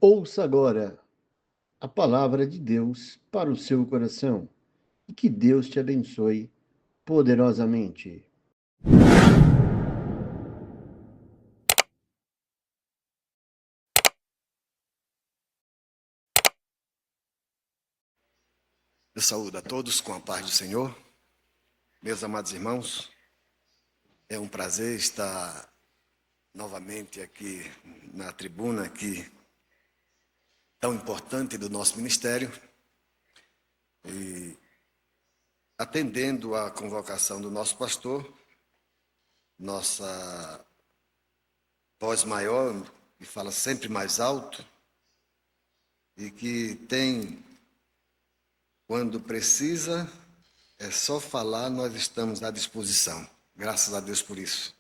Ouça agora a palavra de Deus para o seu coração e que Deus te abençoe poderosamente. Eu saúdo a todos com a paz do Senhor. Meus amados irmãos, é um prazer estar novamente aqui na tribuna aqui tão importante do nosso ministério e atendendo à convocação do nosso pastor, nossa voz maior, que fala sempre mais alto e que tem, quando precisa, é só falar, nós estamos à disposição. Graças a Deus por isso.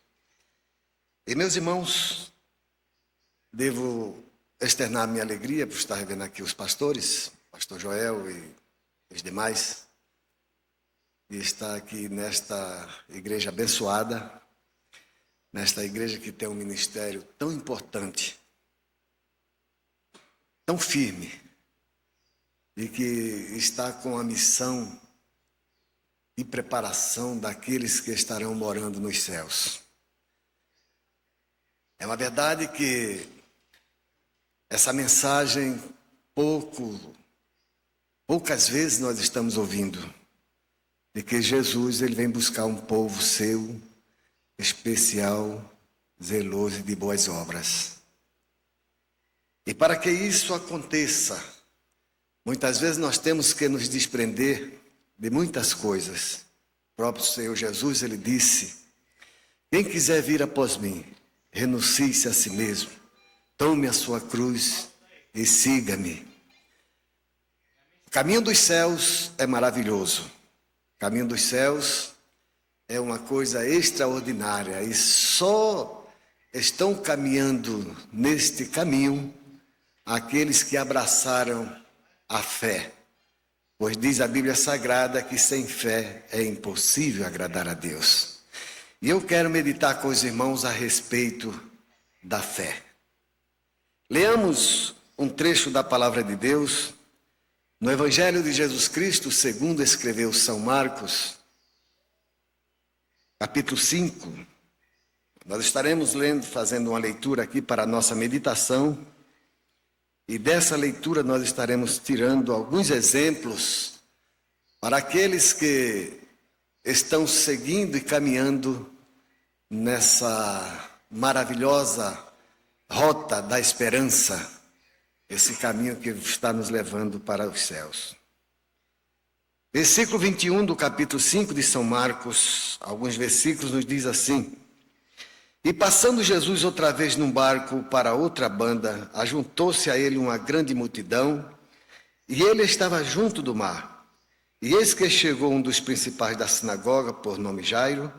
E meus irmãos, devo externar minha alegria por estar vendo aqui os pastores, pastor Joel e os demais, e estar aqui nesta igreja abençoada, nesta igreja que tem um ministério tão importante, tão firme, e que está com a missão e preparação daqueles que estarão morando nos céus. É uma verdade que essa mensagem poucas vezes nós estamos ouvindo, de que Jesus ele vem buscar um povo seu, especial, zeloso e de boas obras. E para que isso aconteça, muitas vezes nós temos que nos desprender de muitas coisas. O próprio Senhor Jesus, ele disse: quem quiser vir após mim, renuncie-se a si mesmo, tome a sua cruz e siga-me. O caminho dos céus é maravilhoso. O caminho dos céus é uma coisa extraordinária e só estão caminhando neste caminho aqueles que abraçaram a fé. Pois diz a Bíblia Sagrada que sem fé é impossível agradar a Deus. E eu quero meditar com os irmãos a respeito da fé. Leamos um trecho da palavra de Deus no Evangelho de Jesus Cristo, segundo escreveu São Marcos, capítulo 5. Nós estaremos lendo, fazendo uma leitura aqui para a nossa meditação. E dessa leitura nós estaremos tirando alguns exemplos para aqueles que estão seguindo e caminhando nessa maravilhosa rota da esperança, esse caminho que está nos levando para os céus. Versículo 21 do capítulo 5 de São Marcos, alguns versículos nos diz assim: e passando Jesus outra vez num barco para outra banda, ajuntou-se a ele uma grande multidão, e ele estava junto do mar. E eis que chegou um dos principais da sinagoga, por nome Jairo,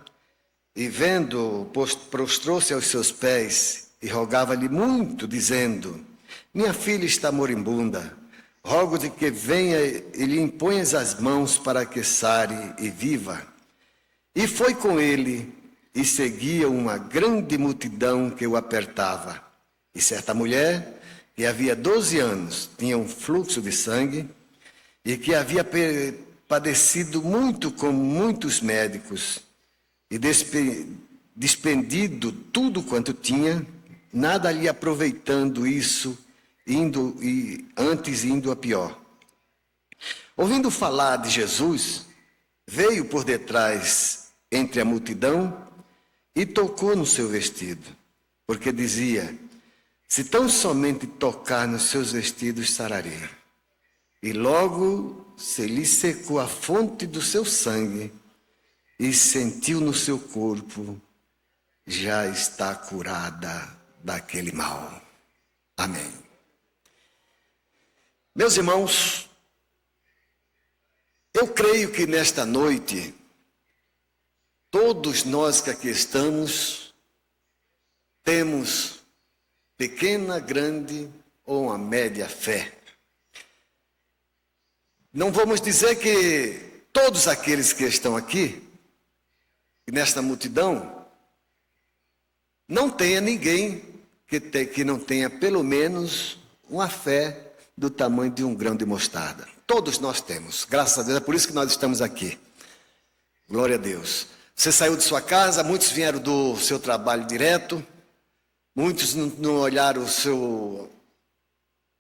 e vendo-o, prostrou-se aos seus pés e rogava-lhe muito, dizendo: minha filha está moribunda, rogo-te que venha e lhe imponhas as mãos para que sare e viva. E foi com ele, e seguia uma grande multidão que o apertava. E certa mulher, que havia 12 anos, tinha um fluxo de sangue, e que havia padecido muito com muitos médicos, e despendido tudo quanto tinha, nada lhe aproveitando isso, antes indo a pior. Ouvindo falar de Jesus, veio por detrás entre a multidão e tocou no seu vestido, porque dizia: se tão somente tocar nos seus vestidos, sararei. E logo se lhe secou a fonte do seu sangue, e sentiu no seu corpo: já está curada daquele mal. Amém. Meus irmãos, eu creio que nesta noite, todos nós que aqui estamos, temos pequena, grande ou uma média fé. Não vamos dizer que todos aqueles que estão aqui, nesta multidão, não tenha ninguém que não tenha pelo menos uma fé do tamanho de um grão de mostarda. Todos nós temos, graças a Deus, é por isso que nós estamos aqui. Glória a Deus. Você saiu de sua casa, muitos vieram do seu trabalho direto, muitos não olharam o seu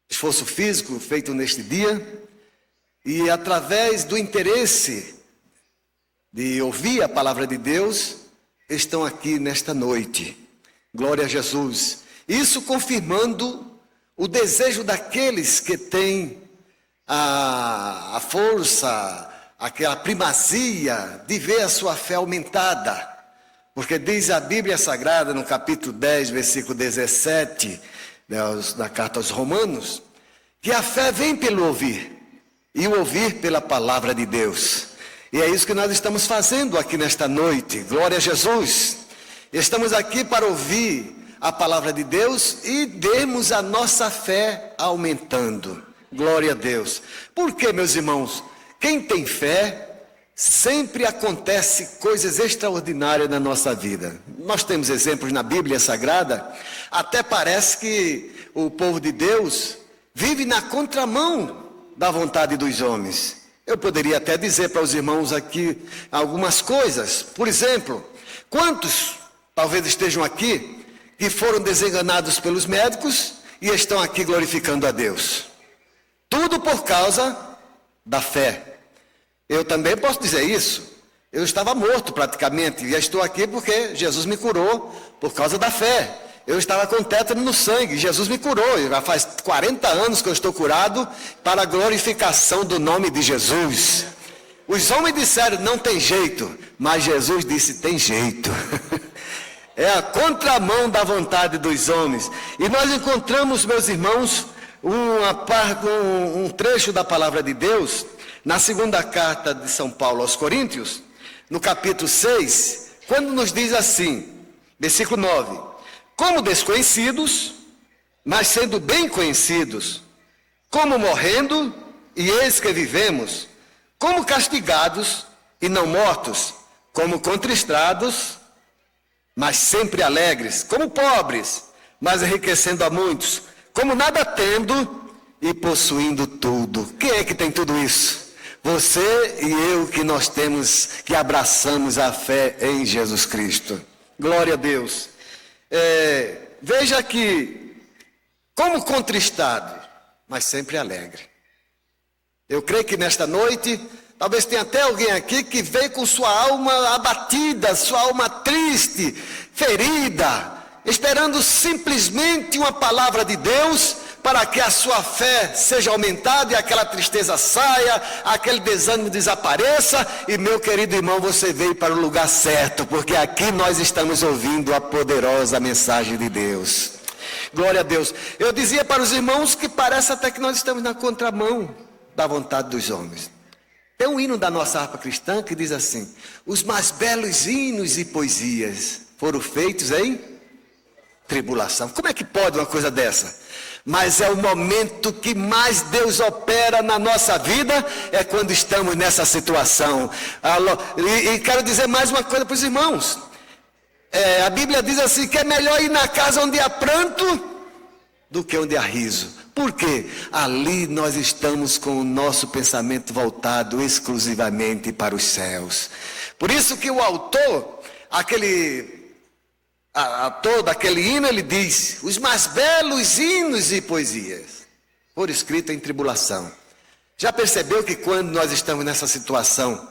esforço físico feito neste dia, e através do interesse de ouvir a palavra de Deus, estão aqui nesta noite. Glória a Jesus. Isso confirmando o desejo daqueles que têm a força, aquela primazia de ver a sua fé aumentada. Porque diz a Bíblia Sagrada no capítulo 10, versículo 17, da carta aos Romanos, que a fé vem pelo ouvir, e o ouvir pela palavra de Deus. E é isso que nós estamos fazendo aqui nesta noite. Glória a Jesus. Estamos aqui para ouvir a palavra de Deus e demos a nossa fé aumentando. Glória a Deus. Porque, meus irmãos, quem tem fé, sempre acontece coisas extraordinárias na nossa vida. Nós temos exemplos na Bíblia Sagrada, até parece que o povo de Deus vive na contramão da vontade dos homens. Eu poderia até dizer para os irmãos aqui algumas coisas. Por exemplo, quantos talvez estejam aqui que foram desenganados pelos médicos e estão aqui glorificando a Deus? Tudo por causa da fé. Eu também posso dizer isso. Eu estava morto praticamente e estou aqui porque Jesus me curou por causa da fé. Eu estava com tétano no sangue, Jesus me curou. Já faz 40 anos que eu estou curado para a glorificação do nome de Jesus. Os homens disseram, não tem jeito, mas Jesus disse, tem jeito. É a contramão da vontade dos homens. E nós encontramos, meus irmãos, um trecho da palavra de Deus, na segunda carta de São Paulo aos Coríntios, no capítulo 6, quando nos diz assim, versículo 9, como desconhecidos, mas sendo bem conhecidos, como morrendo, e eis que vivemos, como castigados e não mortos, como contristados, mas sempre alegres, como pobres, mas enriquecendo a muitos, como nada tendo e possuindo tudo. Quem é que tem tudo isso? Você e eu, que nós temos, que abraçamos a fé em Jesus Cristo. Glória a Deus. Veja que, como contristado, mas sempre alegre. Eu creio que nesta noite, talvez tenha até alguém aqui que veio com sua alma abatida, sua alma triste, ferida, esperando simplesmente uma palavra de Deus para que a sua fé seja aumentada e aquela tristeza saia, aquele desânimo desapareça. E meu querido irmão, você veio para o lugar certo, porque aqui nós estamos ouvindo a poderosa mensagem de Deus. Glória a Deus. Eu dizia para os irmãos que parece até que nós estamos na contramão da vontade dos homens. Tem um hino da nossa harpa cristã que diz assim: os mais belos hinos e poesias foram feitos em tribulação. Como é que pode uma coisa dessa? Mas é o momento que mais Deus opera na nossa vida, é quando estamos nessa situação. E quero dizer mais uma coisa para os irmãos. A Bíblia diz assim, que é melhor ir na casa onde há pranto do que onde há riso. Por quê? Ali nós estamos com o nosso pensamento voltado exclusivamente para os céus. Por isso que o autor daquele hino, ele diz: os mais belos hinos e poesias foram escritos em tribulação. Já percebeu que quando nós estamos nessa situação,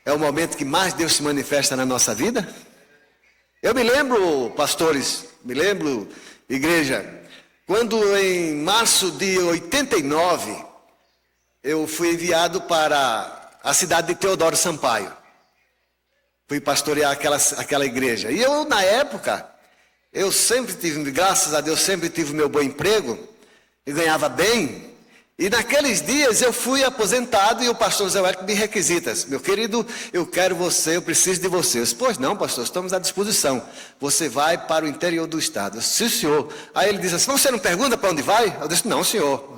é o momento que mais Deus se manifesta na nossa vida? Eu me lembro, pastores, igreja, quando em março de 89, eu fui enviado para a cidade de Teodoro Sampaio. Fui pastorear aquela igreja. E eu, na época, eu sempre tive, graças a Deus, sempre tive meu bom emprego. E ganhava bem. E naqueles dias eu fui aposentado e o pastor Zé Wellington me requisita: meu querido, eu quero você, eu preciso de você. Eu disse: pois não, pastor, estamos à disposição. Você vai para o interior do estado. Eu disse: sim, senhor. Aí ele diz assim: você não pergunta para onde vai? Eu disse: não, senhor.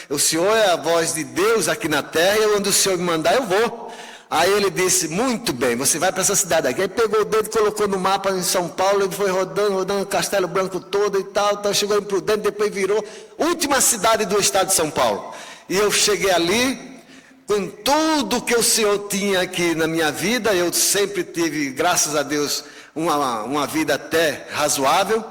O senhor é a voz de Deus aqui na terra, e onde o senhor me mandar eu vou. Aí ele disse, muito bem, você vai para essa cidade aqui. Aí pegou o dedo, colocou no mapa em São Paulo, ele foi rodando o Castelo Branco todo e tal, chegou em Prudente, depois virou última cidade do estado de São Paulo. E eu cheguei ali, com tudo que o Senhor tinha aqui na minha vida, eu sempre tive, graças a Deus, uma vida até razoável,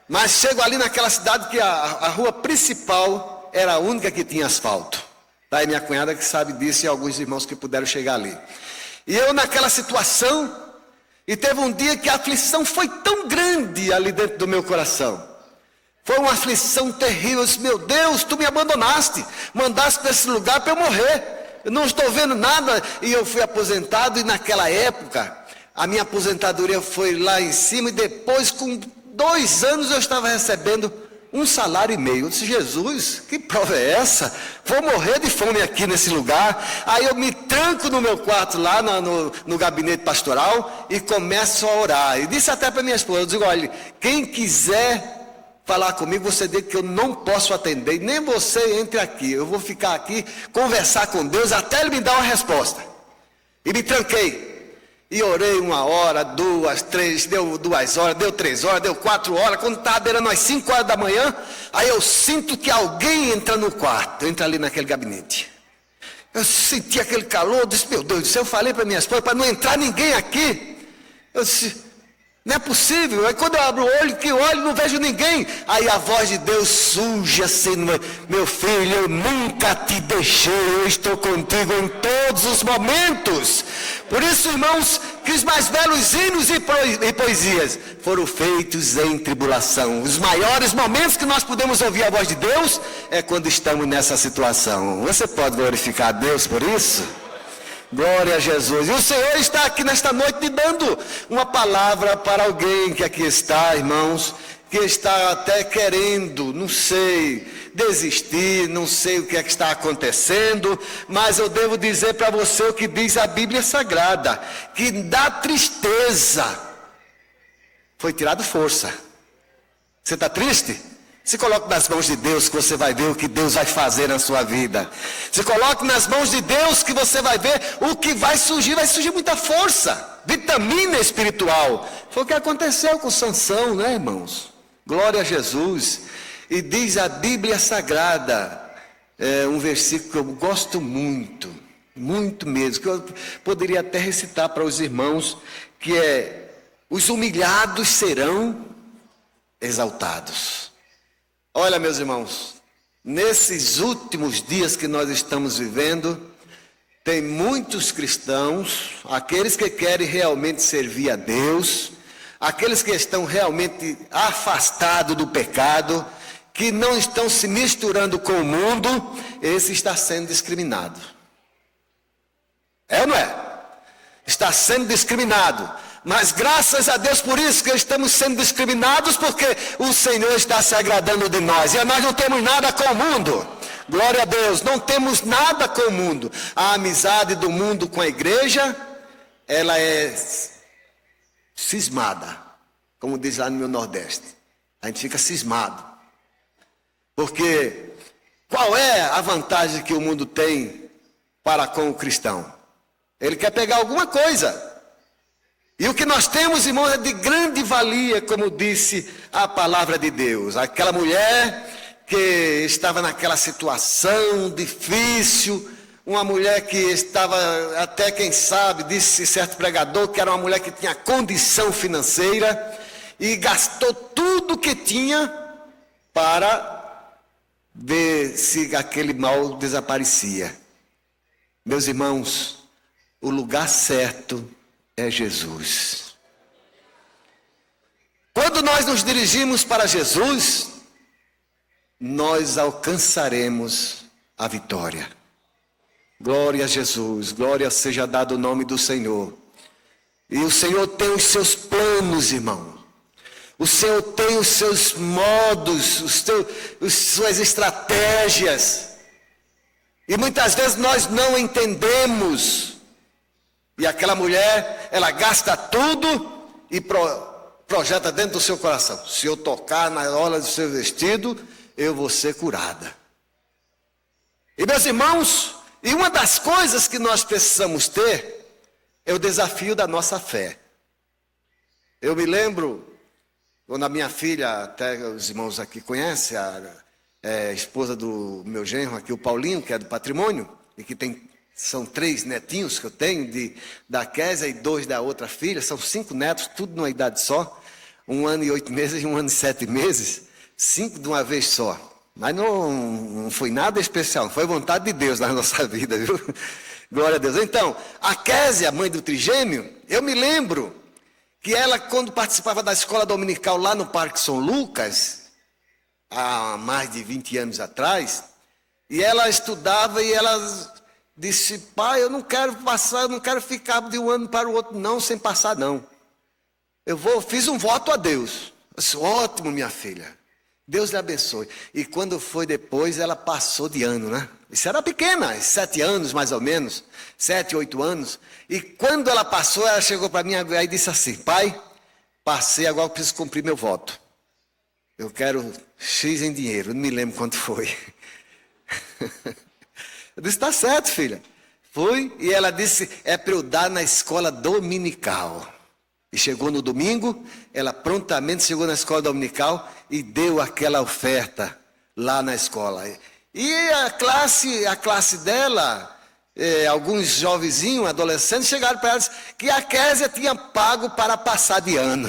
mas chego ali naquela cidade que a rua principal era a única que tinha asfalto. Daí minha cunhada que sabe disso e alguns irmãos que puderam chegar ali. E eu naquela situação, e teve um dia que a aflição foi tão grande ali dentro do meu coração. Foi uma aflição terrível. Eu disse, meu Deus, tu me abandonaste, mandaste para esse lugar para eu morrer. Eu não estou vendo nada. E eu fui aposentado e naquela época, a minha aposentadoria foi lá em cima e depois com 2 anos eu estava recebendo 1,5 salário. Eu disse, Jesus, que prova é essa? Vou morrer de fome aqui nesse lugar. Aí eu me tranco no meu quarto lá no gabinete pastoral e começo a orar. E disse até para minha esposa, eu digo, olha, quem quiser falar comigo, você diz que eu não posso atender, nem você entre aqui. Eu vou ficar aqui, conversar com Deus até Ele me dar uma resposta. E me tranquei. E orei 1 hora, 2, 3, deu 2 horas, deu 3 horas, deu 4 horas. Quando estava beirando às 5 horas da manhã, aí eu sinto que alguém entra no quarto, entra ali naquele gabinete. Eu senti aquele calor, disse, meu Deus do céu, eu falei para minha esposa, para não entrar ninguém aqui. Eu disse, não é possível. Aí quando eu abro o olho, que olho, não vejo ninguém. Aí a voz de Deus surge assim, meu filho, eu nunca te deixei, eu estou contigo em todos os momentos. Por isso, irmãos, que os mais belos hinos e poesias foram feitos em tribulação. Os maiores momentos que nós podemos ouvir a voz de Deus é quando estamos nessa situação. Você pode glorificar a Deus por isso? Glória a Jesus. E o Senhor está aqui nesta noite dando uma palavra para alguém que aqui está, irmãos, que está até querendo, não sei, desistir, não sei o que é que está acontecendo, mas eu devo dizer para você o que diz a Bíblia Sagrada, que da tristeza foi tirado força. Você está triste? Se coloque nas mãos de Deus que você vai ver o que Deus vai fazer na sua vida. Se coloque nas mãos de Deus que você vai ver o que vai surgir muita força, vitamina espiritual. Foi o que aconteceu com Sansão, né, irmãos? Glória a Jesus. E diz a Bíblia Sagrada, um versículo que eu gosto muito, muito mesmo, que eu poderia até recitar para os irmãos, que é, os humilhados serão exaltados. Olha, meus irmãos, nesses últimos dias que nós estamos vivendo, tem muitos cristãos, aqueles que querem realmente servir a Deus, aqueles que estão realmente afastados do pecado, que não estão se misturando com o mundo, esse está sendo discriminado. É ou não é? Está sendo discriminado. Mas graças a Deus por isso que estamos sendo discriminados, porque o Senhor está se agradando de nós. E nós não temos nada com o mundo. Glória a Deus, não temos nada com o mundo. A amizade do mundo com a igreja, ela é cismada, como diz lá no meu Nordeste. A gente fica cismado. Porque qual é a vantagem que o mundo tem para com o cristão? Ele quer pegar alguma coisa. E o que nós temos, irmãos, é de grande valia, como disse a palavra de Deus. Aquela mulher que estava naquela situação difícil, uma mulher que estava, até quem sabe, disse certo pregador, que era uma mulher que tinha condição financeira e gastou tudo que tinha para ver se aquele mal desaparecia. Meus irmãos, o lugar certo é Jesus. Quando nós nos dirigimos para Jesus, nós alcançaremos a vitória. Glória a Jesus, glória seja dado o nome do Senhor. E o Senhor tem os seus planos, irmão. O Senhor tem os seus modos, as suas estratégias. E muitas vezes nós não entendemos. E aquela mulher, ela gasta tudo e projeta dentro do seu coração. Se eu tocar na orla do seu vestido, eu vou ser curada. E meus irmãos, E uma das coisas que nós precisamos ter é o desafio da nossa fé. Eu me lembro, quando a minha filha, até os irmãos aqui conhecem, a esposa do meu genro aqui, o Paulinho, que é do patrimônio, e que são 3 netinhos que eu tenho, da Késia e 2 da outra filha, são 5 netos, tudo numa idade só, 1 ano e 8 meses e 1 ano e 7 meses, 5 de uma vez só. Mas não foi nada especial, foi vontade de Deus na nossa vida, viu? Glória a Deus. Então, a Késia, mãe do trigêmeo, eu me lembro que ela, quando participava da escola dominical lá no Parque São Lucas, há mais de 20 anos atrás, e ela estudava e ela disse: pai, eu não quero passar, eu não quero ficar de um ano para o outro não, sem passar não. Fiz um voto a Deus. Eu disse: ótimo, minha filha, Deus lhe abençoe. E quando foi depois, ela passou de ano, né? Isso era pequena, 7 anos mais ou menos, 7, 8 anos. E quando ela passou, ela chegou para mim e disse assim: pai, passei, agora eu preciso cumprir meu voto. Eu quero X em dinheiro, não me lembro quanto foi. Eu disse: está certo, filha. Fui, e ela disse: é para eu dar na escola dominical. E chegou no domingo, ela prontamente chegou na escola dominical e deu aquela oferta lá na escola. E a classe dela, alguns jovenzinhos, adolescentes, chegaram para ela e disseram que a Késia tinha pago para passar de ano.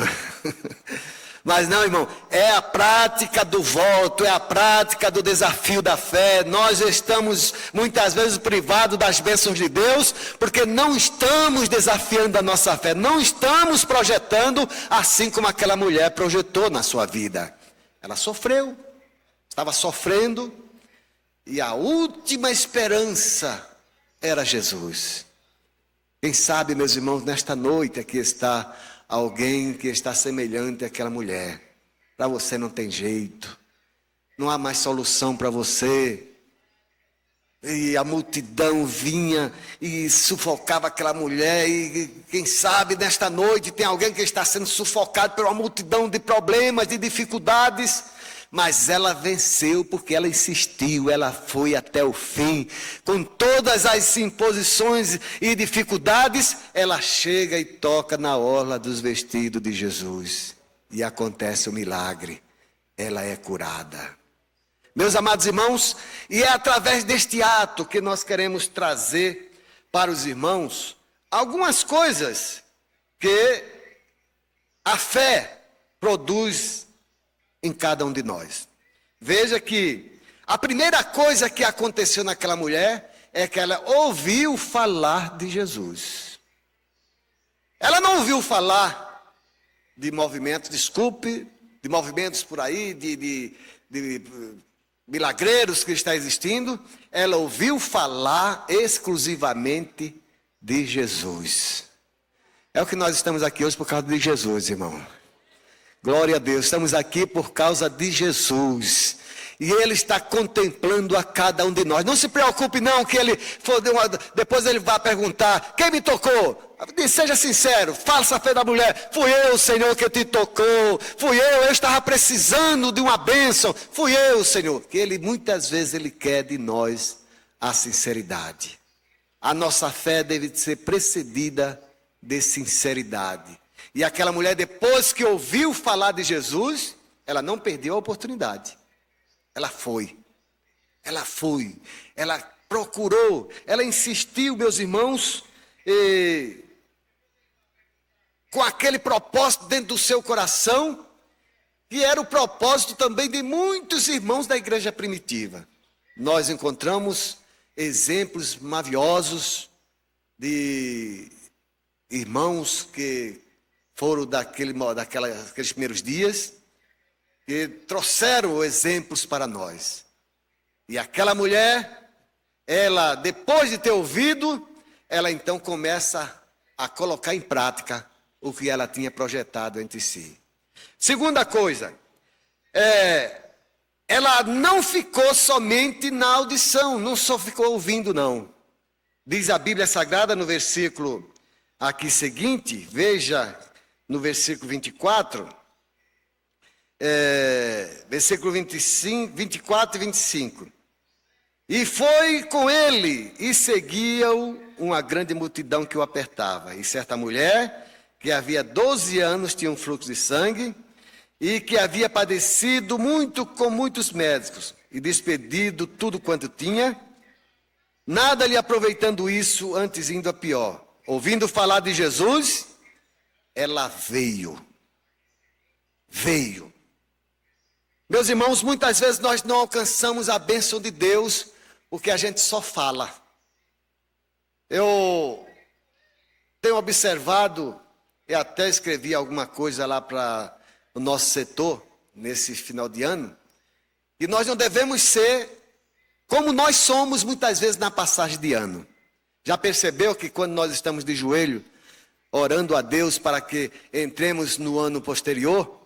Mas não, irmão, é a prática do voto, é a prática do desafio da fé. Nós estamos muitas vezes privados das bênçãos de Deus, porque não estamos desafiando a nossa fé, não estamos projetando assim como aquela mulher projetou na sua vida. Ela sofreu, estava sofrendo, e a última esperança era Jesus. Quem sabe, meus irmãos, nesta noite aqui está alguém que está semelhante àquela mulher. Para você não tem jeito, não há mais solução para você. E a multidão vinha e sufocava aquela mulher. E quem sabe nesta noite tem alguém que está sendo sufocado por uma multidão de problemas, de dificuldades. Mas ela venceu porque ela insistiu, ela foi até o fim. Com todas as imposições e dificuldades, ela chega e toca na orla dos vestidos de Jesus. E acontece o milagre, ela é curada. Meus amados irmãos, e é através deste ato que nós queremos trazer para os irmãos algumas coisas que a fé produz em cada um de nós. Veja que a primeira coisa que aconteceu naquela mulher é que ela ouviu falar de Jesus. Ela não ouviu falar de movimentos, de movimentos por aí, de milagreiros que está existindo. Ela ouviu falar exclusivamente de Jesus. É o que nós estamos aqui hoje por causa de Jesus, irmão. Glória a Deus, estamos aqui por causa de Jesus. E Ele está contemplando a cada um de nós. Não se preocupe não que depois Ele vai perguntar: quem me tocou? Seja sincero, faça a fé da mulher: fui eu, Senhor, que te tocou. Fui eu estava precisando de uma bênção. Fui eu, Senhor. Que muitas vezes Ele quer de nós a sinceridade. A nossa fé deve ser precedida de sinceridade. E aquela mulher, depois que ouviu falar de Jesus, ela não perdeu a oportunidade. Ela foi, ela procurou, ela insistiu, meus irmãos, com aquele propósito dentro do seu coração, que era o propósito também de muitos irmãos da igreja primitiva. Nós encontramos exemplos maviosos de irmãos que foram daqueles primeiros dias, que trouxeram exemplos para nós. E aquela mulher, ela, depois de ter ouvido, ela então começa a colocar em prática o que ela tinha projetado entre si. Segunda coisa, ela não ficou somente na audição, não só ficou ouvindo, não. Diz a Bíblia Sagrada no versículo aqui seguinte, veja, no versículo 24, versículo 25, 24 e 25. E foi com ele, e seguia-o uma grande multidão que o apertava. E certa mulher, que havia 12 anos tinha um fluxo de sangue, e que havia padecido muito com muitos médicos, e despedido tudo quanto tinha, nada lhe aproveitando isso, antes indo a pior. Ouvindo falar de Jesus, ela veio. Meus irmãos, muitas vezes nós não alcançamos a bênção de Deus, porque a gente só fala. Eu tenho observado, e até escrevi alguma coisa lá para o nosso setor, nesse final de ano, que nós não devemos ser como nós somos muitas vezes na passagem de ano. Já percebeu que quando nós estamos de joelho, orando a Deus para que entremos no ano posterior,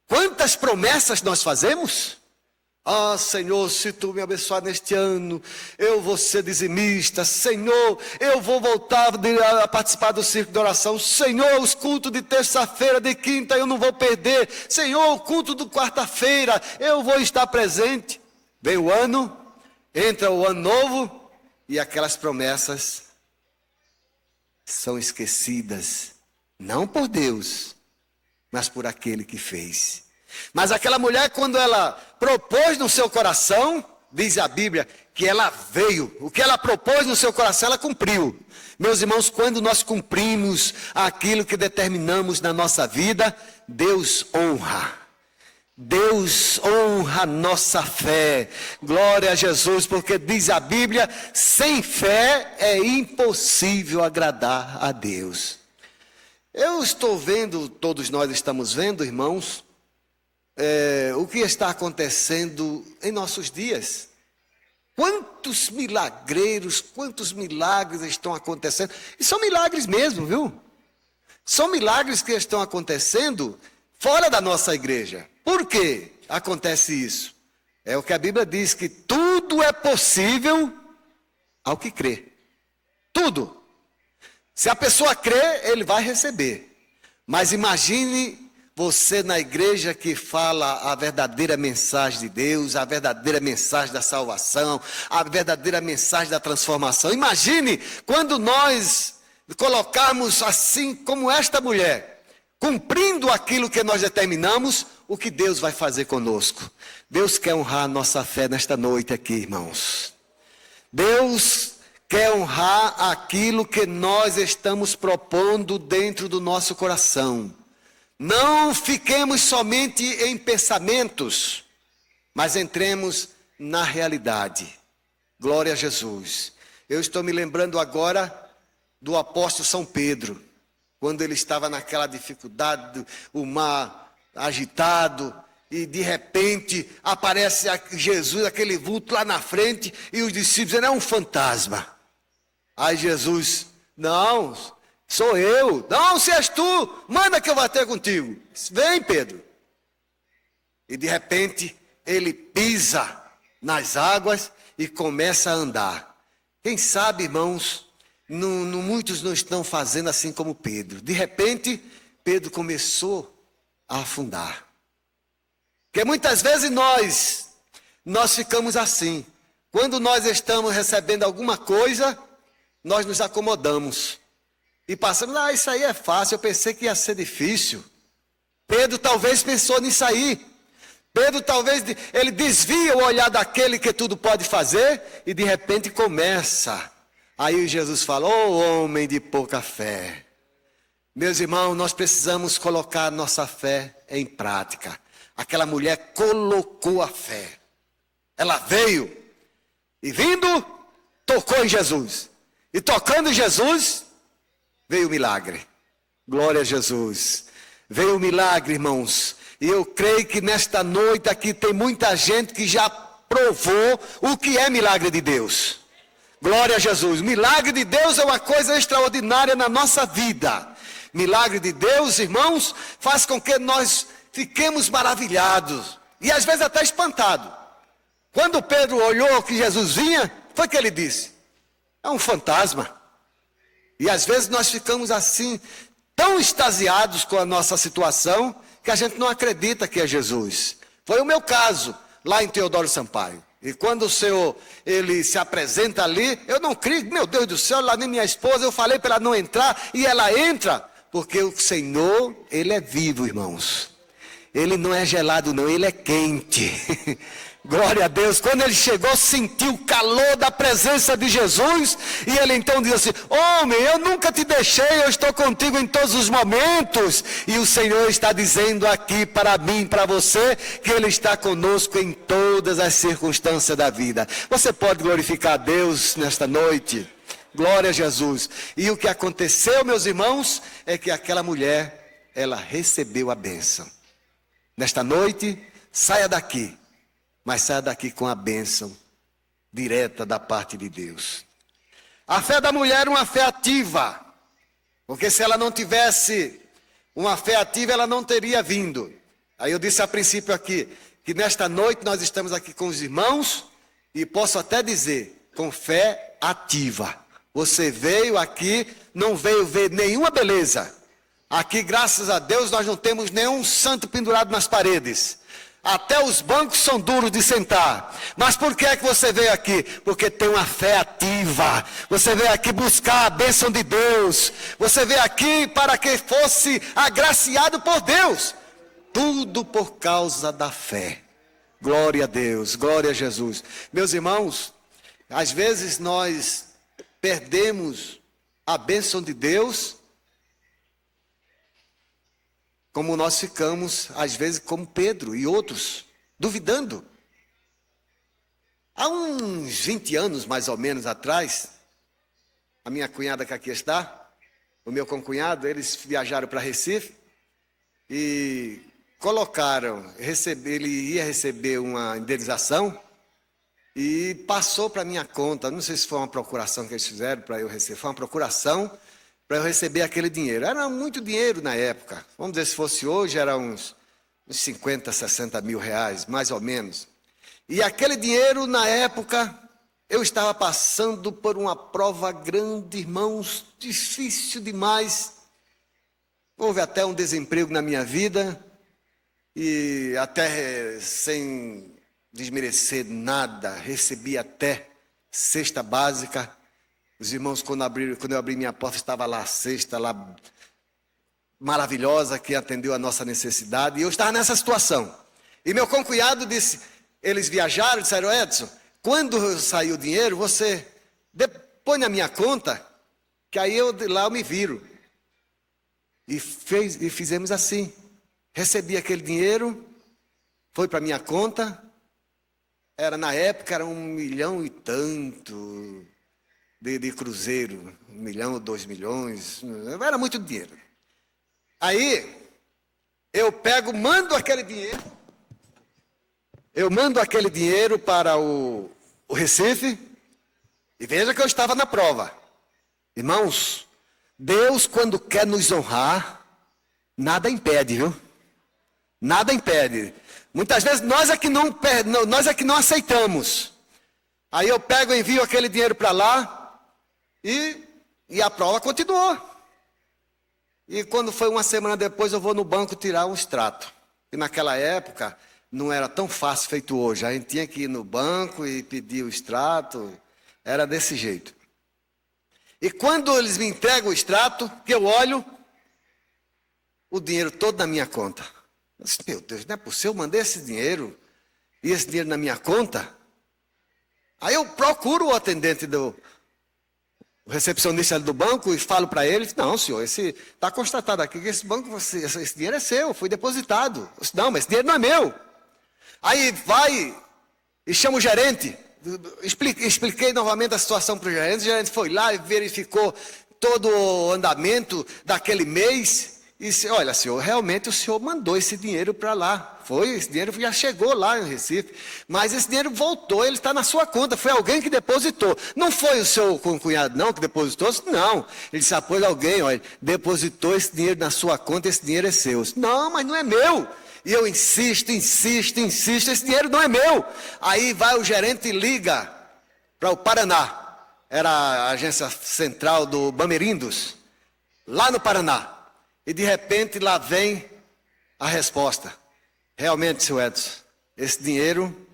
quantas promessas nós fazemos? Ah, Senhor, se Tu me abençoar neste ano, eu vou ser dizimista. Senhor, eu vou voltar a participar do círculo de oração. Senhor, os cultos de terça-feira, de quinta, eu não vou perder. Senhor, o culto de quarta-feira, eu vou estar presente. Vem o ano, entra o ano novo, e aquelas promessas são esquecidas, não por Deus, mas por aquele que fez. Mas aquela mulher, quando ela propôs no seu coração, diz a Bíblia, que ela veio. O que ela propôs no seu coração, ela cumpriu. Meus irmãos, quando nós cumprimos aquilo que determinamos na nossa vida, Deus honra. Deus honra a nossa fé. Glória a Jesus, porque diz a Bíblia, sem fé é impossível agradar a Deus. Eu estou vendo, todos nós estamos vendo, irmãos, o que está acontecendo em nossos dias. Quantos milagreiros, quantos milagres estão acontecendo. E são milagres mesmo, viu? São milagres que estão acontecendo fora da nossa igreja. Por que acontece isso? É o que a Bíblia diz, que tudo é possível ao que crê. Tudo. Se a pessoa crê, ele vai receber. Mas imagine você na igreja que fala a verdadeira mensagem de Deus, a verdadeira mensagem da salvação, a verdadeira mensagem da transformação. Imagine quando nós colocarmos assim como esta mulher, cumprindo aquilo que nós determinamos, o que Deus vai fazer conosco. Deus quer honrar a nossa fé nesta noite aqui, irmãos. Deus quer honrar aquilo que nós estamos propondo dentro do nosso coração. Não fiquemos somente em pensamentos, mas entremos na realidade. Glória a Jesus. Eu estou me lembrando agora do apóstolo São Pedro, quando ele estava naquela dificuldade, o mar agitado, e de repente aparece Jesus, aquele vulto lá na frente, e os discípulos dizem, é um fantasma. Aí Jesus, não, sou eu. Não, se és tu, manda que eu vá ter contigo. Vem, Pedro. E de repente, ele pisa nas águas e começa a andar. Quem sabe, irmãos, muitos não estão fazendo assim como Pedro. De repente, Pedro começou a afundar. Porque muitas vezes nós ficamos assim. Quando nós estamos recebendo alguma coisa, nós nos acomodamos. E passamos, isso aí é fácil, eu pensei que ia ser difícil. Pedro talvez pensou nisso aí. Pedro talvez, ele desvia o olhar daquele que tudo pode fazer, e de repente começa. Aí Jesus fala, homem de pouca fé. Meus irmãos, nós precisamos colocar nossa fé em prática. Aquela mulher colocou a fé. Ela veio, e vindo, tocou em Jesus. E tocando em Jesus, veio o milagre. Glória a Jesus. Veio o milagre, irmãos. E eu creio que nesta noite aqui tem muita gente que já provou o que é milagre de Deus. Glória a Jesus. Milagre de Deus é uma coisa extraordinária na nossa vida. Milagre de Deus, irmãos, faz com que nós fiquemos maravilhados. E às vezes até espantados. Quando Pedro olhou que Jesus vinha, foi que ele disse, é um fantasma. E às vezes nós ficamos assim, tão extasiados com a nossa situação, que a gente não acredita que é Jesus. Foi o meu caso, lá em Teodoro Sampaio. E quando o Senhor, ele se apresenta ali, eu não creio, meu Deus do céu, lá nem minha esposa, eu falei para ela não entrar, e ela entra, porque o Senhor, ele é vivo, irmãos. Ele não é gelado não, ele é quente. Glória a Deus. Quando ele chegou, sentiu o calor da presença de Jesus, e ele então diz assim: homem, eu nunca te deixei, eu estou contigo em todos os momentos. E o Senhor está dizendo aqui para mim, para você, que ele está conosco em todas as circunstâncias da vida. Você pode glorificar a Deus nesta noite? Glória a Jesus. E o que aconteceu, meus irmãos, é que aquela mulher, ela recebeu a bênção. Nesta noite, saia daqui, mas saia daqui com a bênção direta da parte de Deus. A fé da mulher é uma fé ativa, porque se ela não tivesse uma fé ativa, ela não teria vindo. Aí eu disse a princípio aqui, que nesta noite nós estamos aqui com os irmãos, e posso até dizer, com fé ativa. Você veio aqui, não veio ver nenhuma beleza. Aqui, graças a Deus, nós não temos nenhum santo pendurado nas paredes. Até os bancos são duros de sentar. Mas por que é que você veio aqui? Porque tem uma fé ativa. Você veio aqui buscar a bênção de Deus. Você veio aqui para que fosse agraciado por Deus. Tudo por causa da fé. Glória a Deus, glória a Jesus. Meus irmãos, às vezes nós perdemos a bênção de Deus, como nós ficamos, às vezes, como Pedro e outros, duvidando. Há uns 20 anos, mais ou menos, atrás, a minha cunhada que aqui está, o meu concunhado, eles viajaram para Recife e colocaram, ele ia receber uma indenização e passou para minha conta, não sei se foi uma procuração que eles fizeram para eu receber, foi uma procuração para eu receber aquele dinheiro. Era muito dinheiro na época. Vamos dizer, se fosse hoje, era uns 50, 60 mil reais, mais ou menos. E aquele dinheiro, na época, eu estava passando por uma prova grande, irmãos, difícil demais. Houve até um desemprego na minha vida, e até sem desmerecer nada, recebi até cesta básica. Os irmãos, quando eu abri minha porta, estava lá a cesta, lá maravilhosa, que atendeu a nossa necessidade. E eu estava nessa situação. E meu concunhado disse, eles viajaram, disseram: Edson, quando sair o dinheiro, você põe na minha conta, que aí lá eu me viro. E fizemos assim. Recebi aquele dinheiro, foi para minha conta. Na época, era 1 milhão e tanto de cruzeiro, 1 milhão ou 2 milhões, era muito dinheiro. Aí, eu mando aquele dinheiro para o Recife, e veja que eu estava na prova. Irmãos, Deus, quando quer nos honrar, nada impede, viu? Nada impede. Muitas vezes nós é que não aceitamos. Aí eu envio aquele dinheiro para lá, e a prova continuou. E quando foi uma semana depois, eu vou no banco tirar um extrato. E naquela época, não era tão fácil feito hoje. A gente tinha que ir no banco e pedir o extrato. Era desse jeito. E quando eles me entregam o extrato, que eu olho, o dinheiro todo na minha conta. Eu disse, meu Deus, não é possível, eu mandei esse dinheiro, e esse dinheiro na minha conta? Aí eu procuro o atendente o recepcionista do banco e falo para ele: não, senhor, está constatado aqui que esse dinheiro é seu, foi depositado. Eu disse, não, mas esse dinheiro não é meu. Aí vai e chama o gerente. Expliquei novamente a situação para o gerente foi lá e verificou todo o andamento daquele mês. E disse, olha, senhor, realmente o senhor mandou esse dinheiro para lá. Esse dinheiro já chegou lá em Recife, mas esse dinheiro voltou, ele está na sua conta, foi alguém que depositou. Não foi o seu concunhado não que depositou? Não, ele disse, pois alguém, olha, depositou esse dinheiro na sua conta, esse dinheiro é seu. Não, mas não é meu. E eu insisto, esse dinheiro não é meu. Aí vai o gerente e liga para o Paraná, era a agência central do Bamerindos, lá no Paraná. E de repente lá vem a resposta. Realmente, seu Edson, esse dinheiro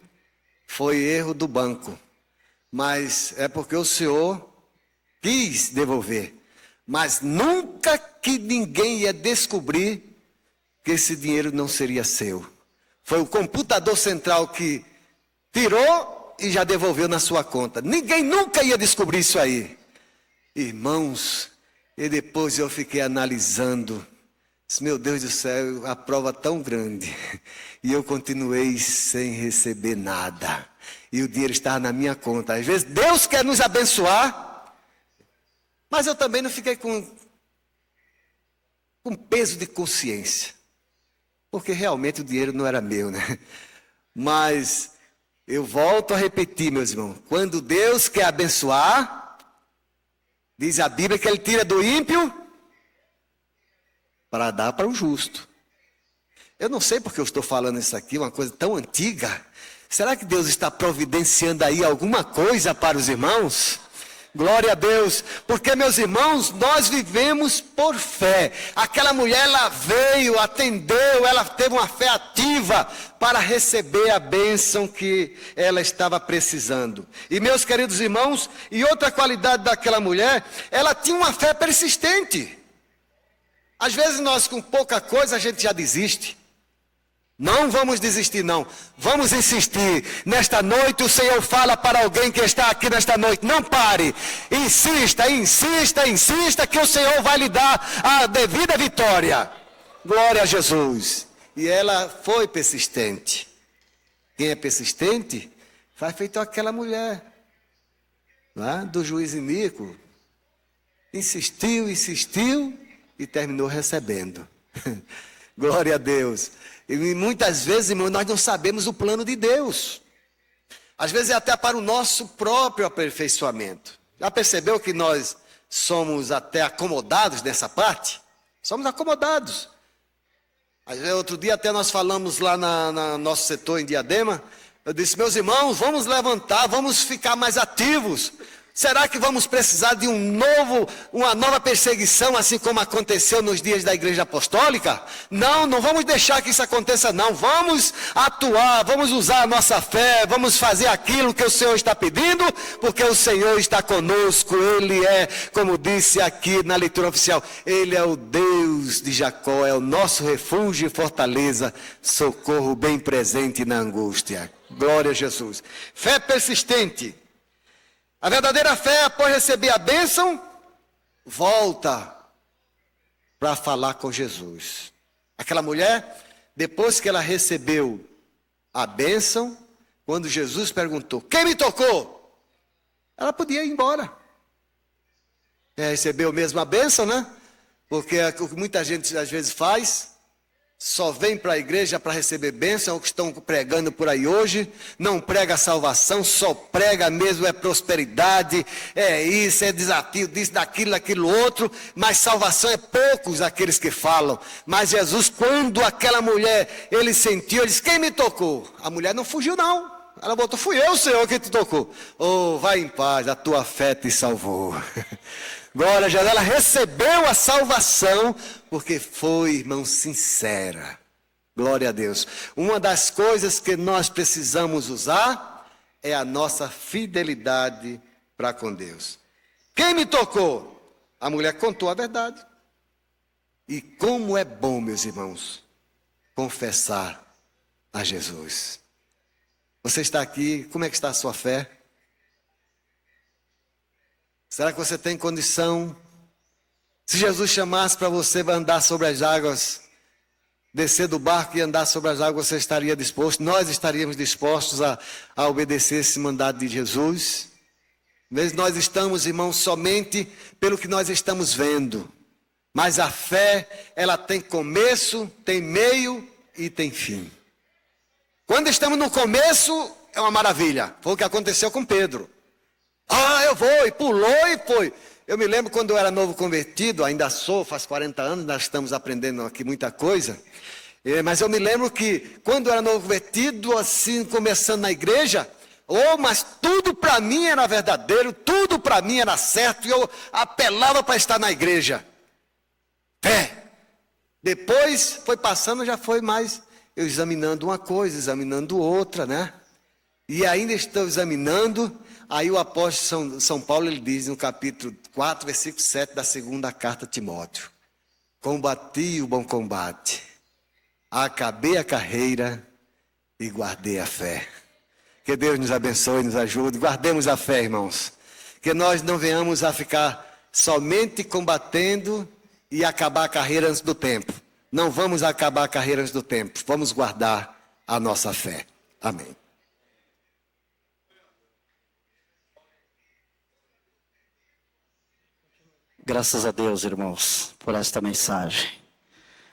foi erro do banco. Mas é porque o senhor quis devolver. Mas nunca que ninguém ia descobrir que esse dinheiro não seria seu. Foi o computador central que tirou e já devolveu na sua conta. Ninguém nunca ia descobrir isso aí. Irmãos, e depois eu fiquei analisando. Meu Deus do céu, a prova tão grande. E eu continuei sem receber nada. E o dinheiro estava na minha conta. Às vezes Deus quer nos abençoar, mas eu também não fiquei com peso de consciência. Porque realmente o dinheiro não era meu, né? Mas eu volto a repetir, meus irmãos. Quando Deus quer abençoar, diz a Bíblia que Ele tira do ímpio para dar para o justo. Eu não sei porque eu estou falando isso aqui, uma coisa tão antiga. Será que Deus está providenciando aí alguma coisa para os irmãos? Glória a Deus, porque meus irmãos, nós vivemos por fé. Aquela mulher, ela veio, atendeu, ela teve uma fé ativa para receber a bênção que ela estava precisando. E meus queridos irmãos, e outra qualidade daquela mulher, ela tinha uma fé persistente. Às vezes nós com pouca coisa a gente já desiste. Não vamos desistir não, vamos insistir. Nesta noite o Senhor fala para alguém que está aqui nesta noite: não pare, insista, insista, insista, que o Senhor vai lhe dar a devida vitória. Glória a Jesus. E ela foi persistente. Quem é persistente faz feito aquela mulher lá do juiz iníquo. Insistiu, insistiu e terminou recebendo. Glória a Deus. E muitas vezes, irmão, nós não sabemos o plano de Deus. Às vezes é até para o nosso próprio aperfeiçoamento. Já percebeu que nós somos até acomodados nessa parte? Somos acomodados. Outro dia até nós falamos lá no nosso setor em Diadema. Eu disse: meus irmãos, vamos levantar, vamos ficar mais ativos. Será que vamos precisar de uma nova perseguição, assim como aconteceu nos dias da igreja apostólica? Não, não vamos deixar que isso aconteça não. Vamos atuar, vamos usar a nossa fé, vamos fazer aquilo que o Senhor está pedindo, porque o Senhor está conosco. Ele é, como disse aqui na leitura oficial, Ele é o Deus de Jacó, é o nosso refúgio e fortaleza, socorro bem presente na angústia. Glória a Jesus. Fé persistente. A verdadeira fé, após receber a bênção, volta para falar com Jesus. Aquela mulher, depois que ela recebeu a bênção, quando Jesus perguntou: quem me tocou? Ela podia ir embora. Recebeu mesmo a bênção, né? Porque é o que muita gente às vezes faz. Só vem para a igreja para receber bênção, é o que estão pregando por aí hoje. Não prega salvação, só prega mesmo é prosperidade, é isso, é desafio disso, daquilo outro. Mas salvação é poucos aqueles que falam. Mas Jesus, quando aquela mulher, ele sentiu, ele disse: quem me tocou? A mulher não fugiu não, ela botou: fui eu, Senhor, que te tocou. Oh, vai em paz, a tua fé te salvou. Glória a Jesus, ela recebeu a salvação porque foi, irmão, sincera. Glória a Deus. Uma das coisas que nós precisamos usar é a nossa fidelidade para com Deus. Quem me tocou? A mulher contou a verdade. E como é bom, meus irmãos, confessar a Jesus. Você está aqui, como é que está a sua fé? Será que você tem condição? Se Jesus chamasse para você andar sobre as águas, descer do barco e andar sobre as águas, você estaria disposto? Nós estaríamos dispostos a obedecer esse mandado de Jesus? Mas nós estamos, irmãos, somente pelo que nós estamos vendo. Mas a fé, ela tem começo, tem meio e tem fim. Quando estamos no começo, é uma maravilha. Foi o que aconteceu com Pedro. Ah, eu vou, e pulou e foi. Eu me lembro quando eu era novo convertido, ainda sou, faz 40 anos, nós estamos aprendendo aqui muita coisa. Mas eu me lembro que quando eu era novo convertido, assim, começando na igreja, mas tudo para mim era verdadeiro, tudo para mim era certo, e eu apelava para estar na igreja. Fé. Depois foi passando, já foi mais eu examinando uma coisa, examinando outra, né? E ainda estou examinando. Aí o apóstolo São Paulo, ele diz no capítulo 4, versículo 7 da segunda carta a Timóteo: combati o bom combate, acabei a carreira e guardei a fé. Que Deus nos abençoe e nos ajude. Guardemos a fé, irmãos. Que nós não venhamos a ficar somente combatendo e acabar a carreira antes do tempo. Não vamos acabar a carreira antes do tempo. Vamos guardar a nossa fé. Amém. Graças a Deus, irmãos, por esta mensagem.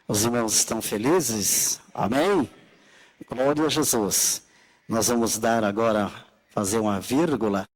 Os irmãos estão felizes? Amém? Glória a Jesus. Nós vamos dar agora, fazer uma vírgula.